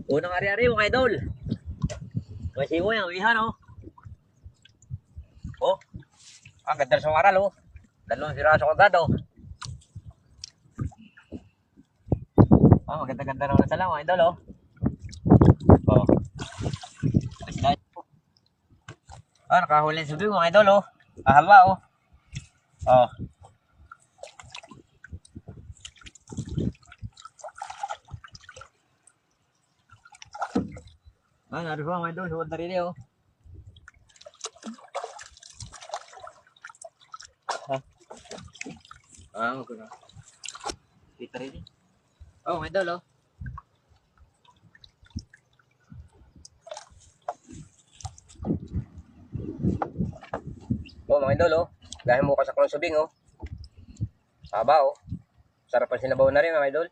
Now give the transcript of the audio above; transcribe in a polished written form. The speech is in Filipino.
Unang ari-ari mga idol. May simo yan, ihan oh. Oh, ang ganda sa maral oh. Dalawang siraso agad oh. Oh, maganda-ganda naman sa lang mga idol oh. Oh. Ah, nakahuli sa subing mga idol oh. Ahaba oh. Oh. Ah, naroon mga idol, suwad na rin eh oh. Ah, okay na. Kita rin eh. Oh, mga idol oh. Oh, mga idol oh. Dahil mo kasak ng subing oh. Haba oh. Sarap ang sinabaw na rin mga idol.